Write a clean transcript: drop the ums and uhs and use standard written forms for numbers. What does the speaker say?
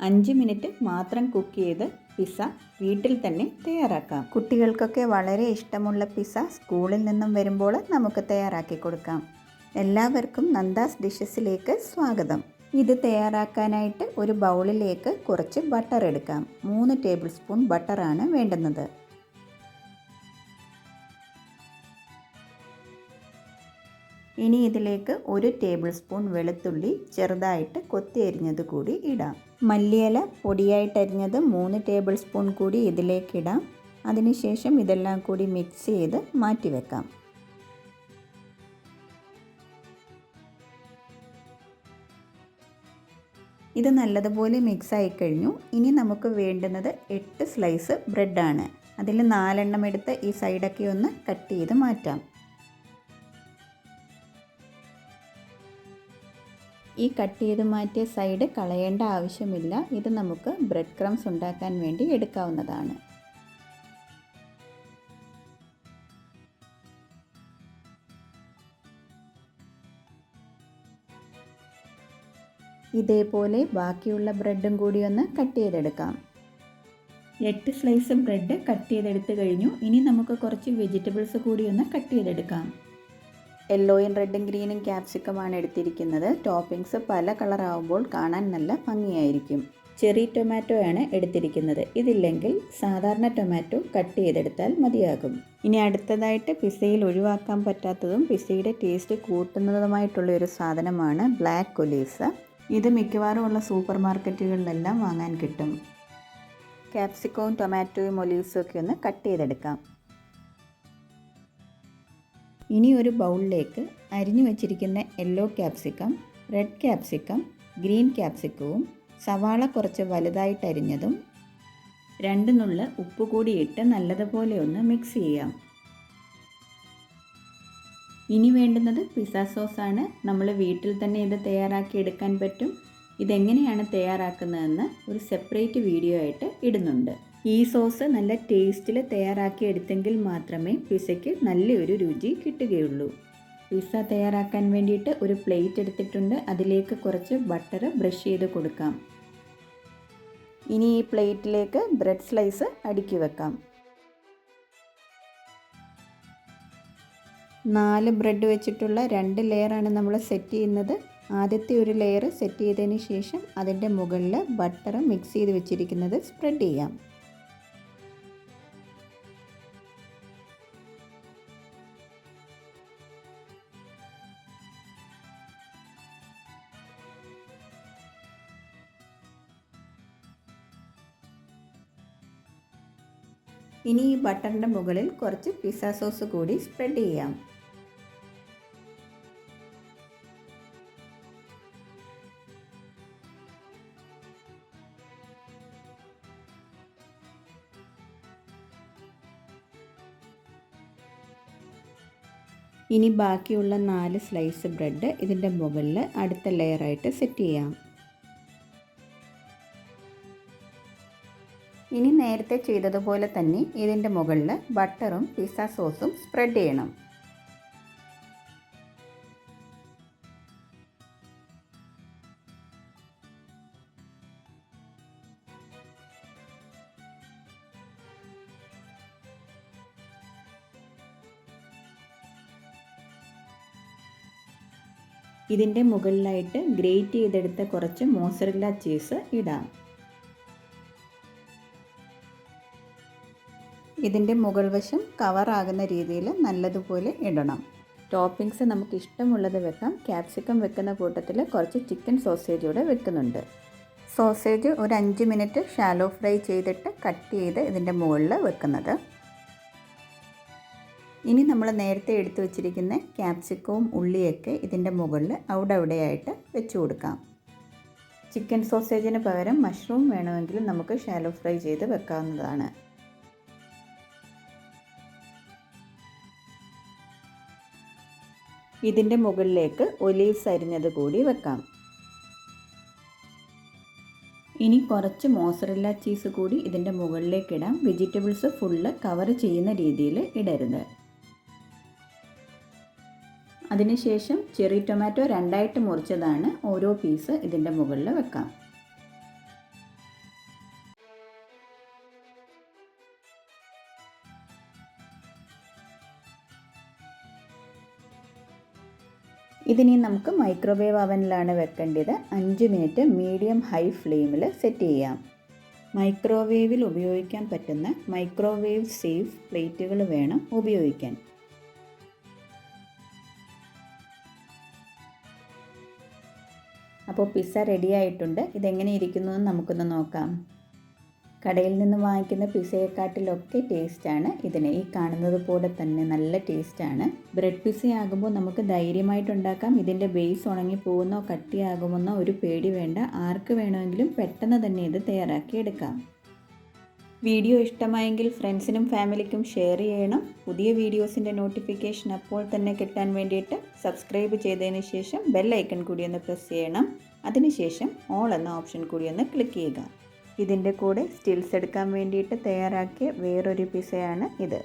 5 minute മാത്രം cook ചെയ്ത് pizza വീട്ടിൽ തന്നെ തയ്യാറാക്കാം. കുട്ടികൾക്കൊക്കെ വളരെ ഇഷ്ടമുള്ള പിസ്സ സ്കൂളിൽ നിന്നും വരുമ്പോൾ നമുക്ക് തയ്യാറാക്കി കൊടുക്കാം. എല്ലാവർക്കും നന്ദാസ് ഡിഷസിലേക്ക് സ്വാഗതം. ഇത് തയ്യാറാക്കാനായിട്ട് ഒരു ബൗളിലേക്ക് കുറച്ച് ബട്ടർ എടുക്കാം. 3 ടേബിൾ സ്പൂൺ ബട്ടറാണ് വേണ്ടുന്നത്. ഇനി ഇതിലേക്ക് 1 ടേബിൾ സ്പൂൺ വെളുത്തുള്ളി ചെറുതായിട്ട് കൊത്തി അരിഞ്ഞത് കൂടി ഇടാം. മല്ലിയില പൊടിയായിട്ട് അരിഞ്ഞത് 3 ടേബിൾ സ്പൂൺ കൂടി ഇതിലേക്ക് ഇടാം. അതിനുശേഷം ഇതെല്ലാം കൂടി മിക്സ് ചെയ്ത് മാറ്റി വെക്കാം. ഇത് നല്ലതുപോലെ മിക്സ് ആയി കഴിഞ്ഞു. ഇനി നമുക്ക് വേണ്ടുന്നത് 8 സ്ലൈസ് ബ്രെഡാണ്. അതിൽ 4 എണ്ണം എടുത്ത് ഈ സൈഡൊക്കെ ഒന്ന് കട്ട് ചെയ്ത് മാറ്റാം. ഈ കട്ട് ചെയ്ത് മാറ്റിയ സൈഡ് കളയേണ്ട ആവശ്യമില്ല. ഇത് നമുക്ക് ബ്രെഡ് ക്രംസ് ഉണ്ടാക്കാൻ വേണ്ടി എടുക്കാവുന്നതാണ്. ഇതേപോലെ ബാക്കിയുള്ള ബ്രെഡും കൂടി ഒന്ന് കട്ട് ചെയ്തെടുക്കാം. 8 സ്ലൈസ് ബ്രെഡ് കട്ട് ചെയ്തെടുത്ത് കഴിഞ്ഞു. ഇനി നമുക്ക് കുറച്ച് വെജിറ്റബിൾസ് കൂടി ഒന്ന് കട്ട് ചെയ്തെടുക്കാം. യെല്ലോയും റെഡും ഗ്രീനും ക്യാപ്സിക്കമാണ് എടുത്തിരിക്കുന്നത്. ടോപ്പിങ്സ് പല കളറാവുമ്പോൾ കാണാൻ നല്ല ഭംഗിയായിരിക്കും. ചെറി ടൊമാറ്റോ ആണ് എടുത്തിരിക്കുന്നത്. ഇതില്ലെങ്കിൽ സാധാരണ ടൊമാറ്റോ കട്ട് ചെയ്തെടുത്താൽ മതിയാകും. ഇനി അടുത്തതായിട്ട് പിസ്സയിൽ ഒഴിവാക്കാൻ പറ്റാത്തതും പിസ്സയുടെ ടേസ്റ്റ് കൂട്ടുന്നതുമായിട്ടുള്ള ഒരു സാധനമാണ് ബ്ലാക്ക് ഒലീവ്സ്. ഇത് മിക്കവാറും ഉള്ള സൂപ്പർ മാർക്കറ്റുകളിലെല്ലാം വാങ്ങാൻ കിട്ടും. ക്യാപ്സിക്കവും ടൊമാറ്റോയും ഒലീവ്സും ഒക്കെ ഒന്ന് കട്ട് ചെയ്തെടുക്കാം. ഇനി ഒരു ബൗളിലേക്ക് അരിഞ്ഞു വച്ചിരിക്കുന്ന yellow capsicum, red capsicum, green ക്യാപ്സിക്കവും സവാള കുറച്ച് വലുതായിട്ട് അരിഞ്ഞതും 2 നുള്ള് ഉപ്പ് കൂടി ഇട്ട് നല്ലതുപോലെ ഒന്ന് മിക്സ് ചെയ്യാം. ഇനി വേണ്ടുന്നത് പിസ്സ സോസാണ്. നമ്മൾ വീട്ടിൽ തന്നെ ഇത് തയ്യാറാക്കി എടുക്കാൻ പറ്റും. ഇതെങ്ങനെയാണ് തയ്യാറാക്കുന്നതെന്ന് ഒരു സെപ്പറേറ്റ് വീഡിയോ ആയിട്ട് ഇടുന്നുണ്ട്. ഈ സോസ് നല്ല ടേസ്റ്റിൽ തയ്യാറാക്കി എടുത്തെങ്കിൽ മാത്രമേ പിസ്സയ്ക്ക് നല്ലൊരു രുചി കിട്ടുകയുള്ളൂ. പിസ്സ തയ്യാറാക്കാൻ വേണ്ടിയിട്ട് ഒരു പ്ലേറ്റ് എടുത്തിട്ടുണ്ട്. അതിലേക്ക് കുറച്ച് ബട്ടർ ബ്രഷ് ചെയ്ത് കൊടുക്കാം. ഇനി ഈ പ്ലേറ്റിലേക്ക് ബ്രെഡ് സ്ലൈസ് അടുക്കി വെക്കാം. 4 ബ്രെഡ് വെച്ചിട്ടുള്ള 2 ലെയറാണ് നമ്മൾ സെറ്റ് ചെയ്യുന്നത്. ആദ്യത്തെ ഒരു ലെയർ സെറ്റ് ചെയ്തതിന് ശേഷം അതിൻ്റെ മുകളിൽ ബട്ടർ മിക്സ് ചെയ്ത് വെച്ചിരിക്കുന്നത് സ്പ്രെഡ് ചെയ്യാം. ഇനി ഈ ബട്ടറിൻ്റെ മുകളിൽ കുറച്ച് പിസ്സ സോസ് കൂടി സ്പ്രെഡ് ചെയ്യാം. ഇനി ബാക്കിയുള്ള 4 സ്ലൈസ് ബ്രെഡ് ഇതിൻ്റെ മുകളിൽ അടുത്ത ലെയറായിട്ട് സെറ്റ് ചെയ്യാം. ഇനി നേരത്തെ ചെയ്തതുപോലെ തന്നെ ഇതിൻ്റെ മുകളിൽ ബട്ടറും പിസ്സ സോസും സ്പ്രെഡ് ചെയ്യണം. ഇതിൻ്റെ മുകളിലായിട്ട് ഗ്രേറ്റ് ചെയ്തെടുത്ത കുറച്ച് മോസറല്ല ചീസ് ഇടാം. ഇതിൻ്റെ മുകൾ വശം കവറാകുന്ന രീതിയിൽ നല്ലതുപോലെ ഇടണം. ടോപ്പിങ്സ് നമുക്ക് ഇഷ്ടമുള്ളത് വെക്കാം. ക്യാപ്സിക്കം വെക്കുന്ന കൂട്ടത്തിൽ കുറച്ച് ചിക്കൻ സോസേജ് കൂടെ വെക്കുന്നുണ്ട്. സോസേജ് ഒരു 5 മിനിറ്റ് ഷാലോ ഫ്രൈ ചെയ്തിട്ട് കട്ട് ചെയ്ത് ഇതിൻ്റെ മുകളിൽ വെക്കുന്നത്. ഇനി നമ്മൾ നേരത്തെ എടുത്തു വച്ചിരിക്കുന്ന ക്യാപ്സിക്കവും ഉള്ളിയൊക്കെ ഇതിൻ്റെ മുകളിൽ അവിടെയായിട്ട് വെച്ച് കൊടുക്കാം. ചിക്കൻ സോസേജിന് പകരം മഷ്റൂം വേണമെങ്കിൽ നമുക്ക് ഷാലോ ഫ്രൈ ചെയ്ത് വെക്കാവുന്നതാണ്. ഇതിൻ്റെ മുകളിലേക്ക് ഒലീവ്സ് അരിഞ്ഞത് കൂടി വെക്കാം. ഇനി കുറച്ച് മോസറല്ല ചീസ് കൂടി ഇതിൻ്റെ മുകളിലേക്ക് ഇടാം. വെജിറ്റബിൾസ് ഫുള്ള് കവർ ചെയ്യുന്ന രീതിയിൽ ഇടരുത്. അതിനുശേഷം ചെറി ടൊമാറ്റോ 2ആയിട്ട് മുറിച്ചതാണ്. ഓരോ പീസ് ഇതിൻ്റെ മുകളിൽ വെക്കാം. ഇതിനി നമുക്ക് മൈക്രോവേവ് അവനിലാണ് വെക്കേണ്ടത്. 5 മിനിറ്റ് മീഡിയം ഹൈ ഫ്ലെയിമിൽ സെറ്റ് ചെയ്യാം. മൈക്രോവേവിൽ ഉപയോഗിക്കാൻ പറ്റുന്ന മൈക്രോവേവ് സേഫ് പ്ലേറ്റുകൾ വേണം ഉപയോഗിക്കാൻ. അപ്പോൾ പിസ്സ റെഡി ആയിട്ടുണ്ട്. ഇതെങ്ങനെ ഇരിക്കുന്നു എന്ന് നമുക്കൊന്ന് നോക്കാം. കടയിൽ നിന്ന് വാങ്ങിക്കുന്ന പിസ്സയെക്കാട്ടിലൊക്കെ ടേസ്റ്റാണ് ഇതിന്. ഈ കാണുന്നത് പോലെ തന്നെ നല്ല ടേസ്റ്റാണ്. ബ്രെഡ് പിസ്സ ആകുമ്പോൾ നമുക്ക് ധൈര്യമായിട്ടുണ്ടാക്കാം. ഇതിൻ്റെ ബേസ് ഉണങ്ങി പോകുന്നോ കട്ടിയാകുമെന്നോ ഒരു പേടി വേണ്ട. ആർക്ക് വേണമെങ്കിലും പെട്ടെന്ന് തന്നെ ഇത് തയ്യാറാക്കി എടുക്കാം. വീഡിയോ ഇഷ്ടമായെങ്കിൽ ഫ്രണ്ട്സിനും ഫാമിലിക്കും ഷെയർ ചെയ്യണം. പുതിയ വീഡിയോസിൻ്റെ നോട്ടിഫിക്കേഷൻ അപ്പോൾ തന്നെ കിട്ടാൻ വേണ്ടിയിട്ട് സബ്സ്ക്രൈബ് ചെയ്തതിന് ശേഷം ബെൽ ഐക്കൺ കൂടി ഒന്ന് പ്രസ് ചെയ്യണം. അതിനുശേഷം ഓൾ എന്ന ഓപ്ഷൻ കൂടി ഒന്ന് ക്ലിക്ക് ചെയ്യുക. ഇതിൻ്റെ കൂടെ സ്റ്റിൽസ് എടുക്കാൻ വേണ്ടിയിട്ട് തയ്യാറാക്കിയ വേറൊരു പിസ്സയാണ് ഇത്.